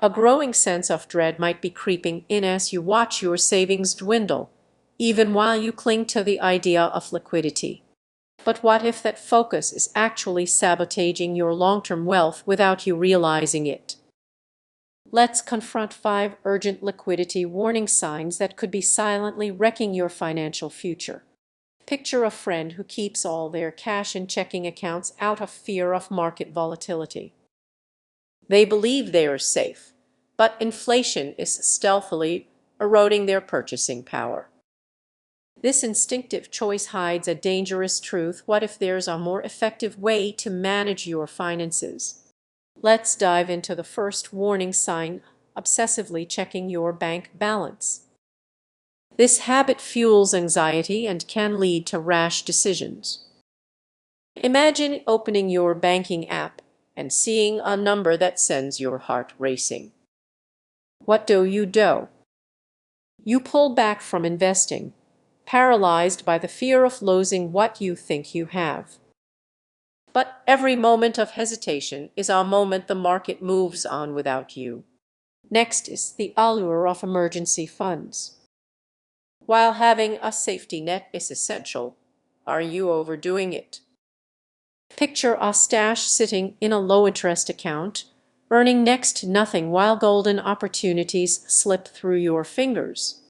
A growing sense of dread might be creeping in as you watch your savings dwindle, even while you cling to the idea of liquidity. But what if that focus is actually sabotaging your long-term wealth without you realizing it? Let's confront 5 urgent liquidity warning signs that could be silently wrecking your financial future. Picture a friend who keeps all their cash in checking accounts out of fear of market volatility. They believe they are safe, but inflation is stealthily eroding their purchasing power. This instinctive choice hides a dangerous truth. What if there's a more effective way to manage your finances? Let's dive into the first warning sign: obsessively checking your bank balance. This habit fuels anxiety and can lead to rash decisions. Imagine opening your banking app and seeing a number that sends your heart racing. What do? You pull back from investing, paralyzed by the fear of losing what you think you have. But every moment of hesitation is a moment the market moves on without you. Next is the allure of emergency funds. While having a safety net is essential, are you overdoing it? Picture a stash sitting in a low-interest account, earning next to nothing while golden opportunities slip through your fingers.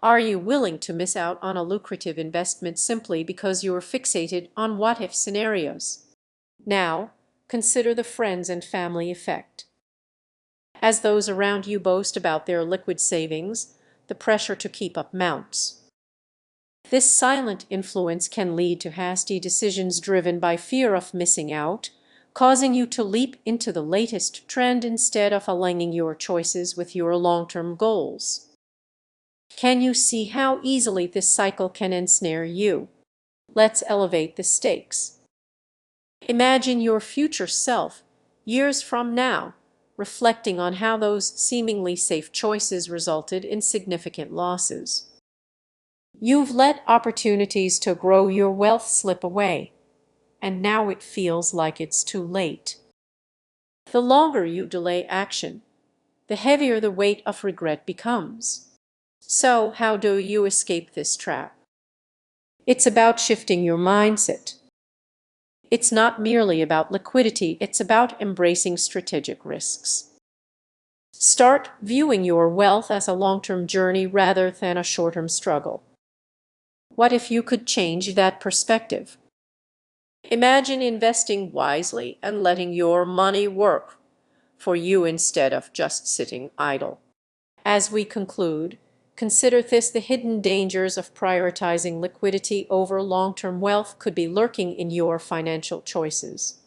Are you willing to miss out on a lucrative investment simply because you're fixated on what-if scenarios? Now, consider the friends and family effect. As those around you boast about their liquid savings, the pressure to keep up mounts. This silent influence can lead to hasty decisions driven by fear of missing out, causing you to leap into the latest trend instead of aligning your choices with your long-term goals. Can you see how easily this cycle can ensnare you? Let's elevate the stakes. Imagine your future self, years from now, reflecting on how those seemingly safe choices resulted in significant losses. You've let opportunities to grow your wealth slip away, and now it feels like it's too late. The longer you delay action, the heavier the weight of regret becomes. So, how do you escape this trap? It's about shifting your mindset. It's not merely about liquidity, it's about embracing strategic risks. Start viewing your wealth as a long-term journey rather than a short-term struggle. What if you could change that perspective? Imagine investing wisely and letting your money work for you instead of just sitting idle. As we conclude, consider this: the hidden dangers of prioritizing liquidity over long-term wealth could be lurking in your financial choices.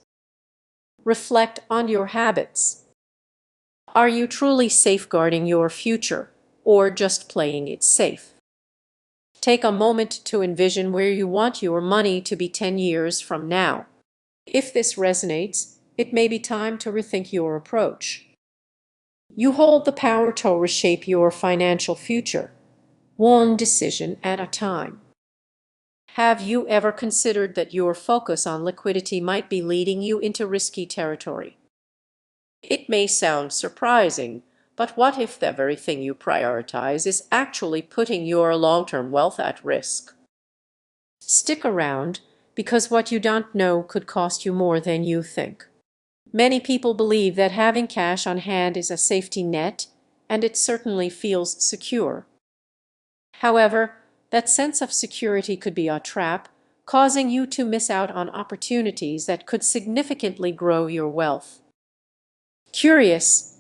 Reflect on your habits. Are you truly safeguarding your future or just playing it safe? Take a moment to envision where you want your money to be 10 years from now. If this resonates, it may be time to rethink your approach. You hold the power to reshape your financial future, one decision at a time. Have you ever considered that your focus on liquidity might be leading you into risky territory? It may sound surprising, but what if the very thing you prioritize is actually putting your long-term wealth at risk? Stick around, because what you don't know could cost you more than you think. Many people believe that having cash on hand is a safety net, and it certainly feels secure. However, that sense of security could be a trap, causing you to miss out on opportunities that could significantly grow your wealth. Curious?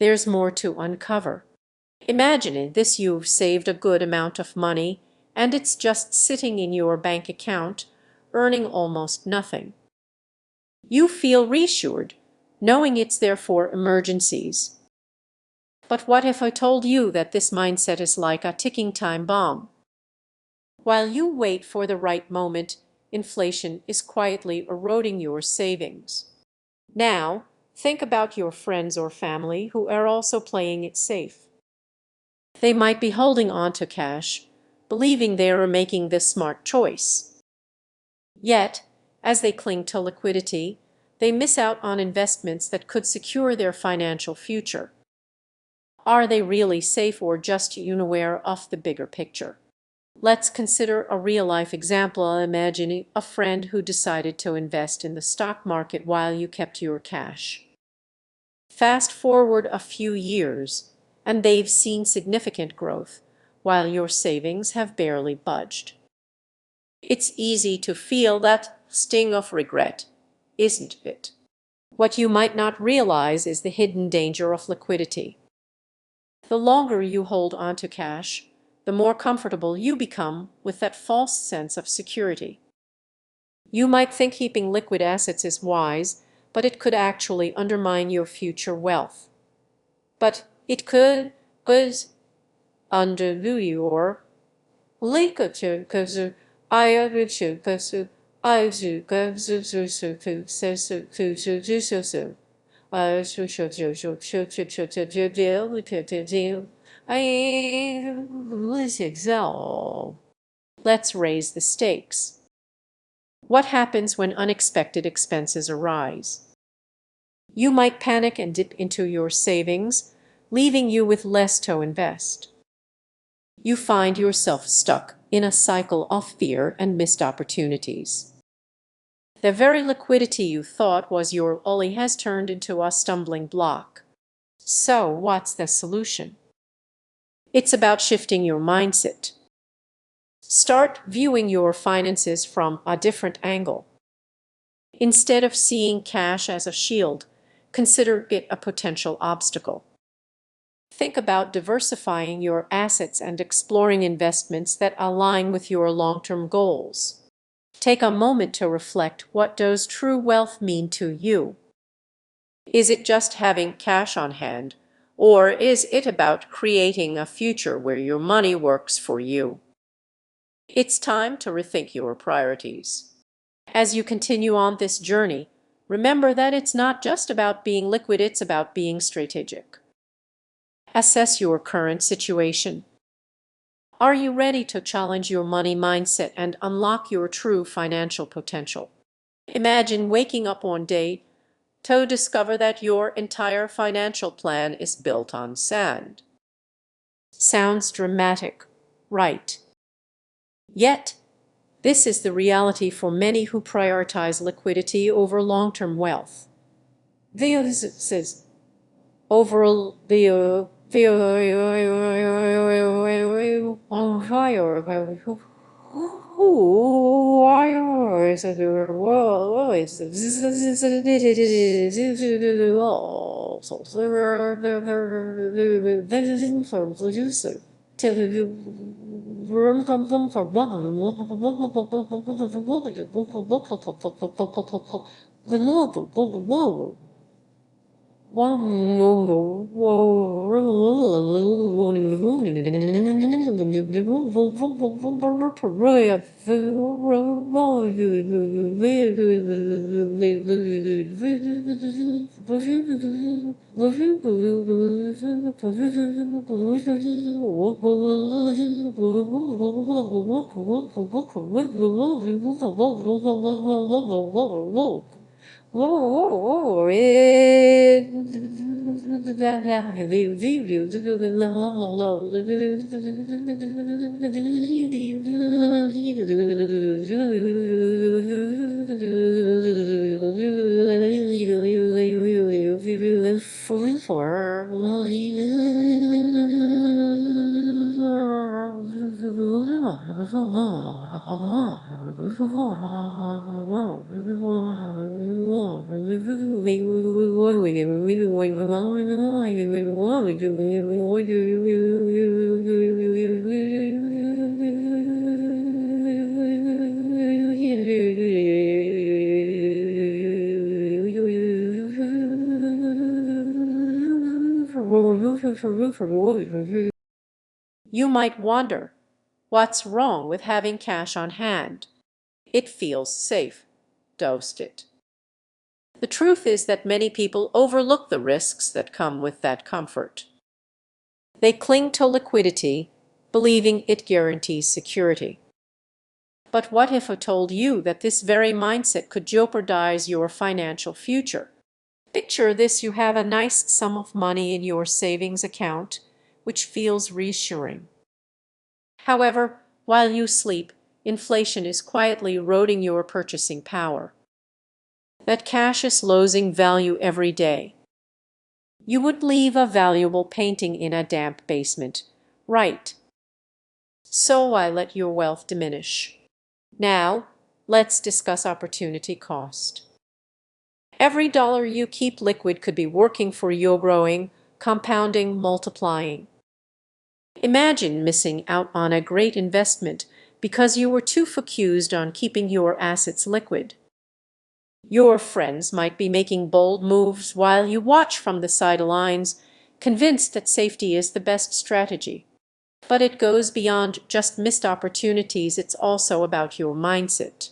There's more to uncover. Imagine this: you've saved a good amount of money, and it's just sitting in your bank account, earning almost nothing. You feel reassured, knowing it's there for emergencies. But what if I told you that this mindset is like a ticking time bomb? While you wait for the right moment, inflation is quietly eroding your savings. Now, think about your friends or family who are also playing it safe. They might be holding on to cash, believing they are making the smart choice. Yet, as they cling to liquidity, They miss out on investments that could secure their financial future. Are they really safe or just unaware of the bigger picture? Let's consider a real-life example. Imagine a friend who decided to invest in the stock market while you kept your cash. Fast forward a few years, and they've seen significant growth, while your savings have barely budged. It's easy to feel that sting of regret, isn't it? What you might not realize is the hidden danger of liquidity. The longer you hold on to cash, the more comfortable you become with that false sense of security. You might think keeping liquid assets is wise, but it could actually undermine your future wealth. But it could undo your liquidity because let's raise the stakes. What happens when unexpected expenses arise? You might panic and dip into your savings, leaving you with less to invest. You find yourself stuck in a cycle of fear and missed opportunities. The very liquidity you thought was your only has turned into a stumbling block. So, what's the solution? It's about shifting your mindset. Start viewing your finances from a different angle. Instead of seeing cash as a shield, consider it a potential obstacle. Think about diversifying your assets and exploring investments that align with your long-term goals. Take a moment to reflect, what does true wealth mean to you? Is it just having cash on hand, or is it about creating a future where your money works for you? It's time to rethink your priorities. As you continue on this journey, remember that it's not just about being liquid, it's about being strategic. Assess your current situation. Are you ready to challenge your money mindset and unlock your true financial potential? Imagine waking up one day to discover that your entire financial plan is built on sand. Sounds dramatic, right? Yet, this is the reality for many who prioritize liquidity over long-term wealth. This is overall the Whoa, You might wonder, what's wrong with having cash on hand? It feels safe, doesn't it? The truth is that many people overlook the risks that come with that comfort. They cling to liquidity, believing it guarantees security. But what if I told you that this very mindset could jeopardize your financial future? Picture this: you have a nice sum of money in your savings account, which feels reassuring. However, while you sleep, inflation is quietly eroding your purchasing power. That cash is losing value every day. You would leave a valuable painting in a damp basement, right? So why let your wealth diminish? Now, let's discuss opportunity cost. Every dollar you keep liquid could be working for your growing, compounding, multiplying. Imagine missing out on a great investment because you were too focused on keeping your assets liquid. Your friends might be making bold moves while you watch from the sidelines, convinced that safety is the best strategy. But it goes beyond just missed opportunities, it's also about your mindset.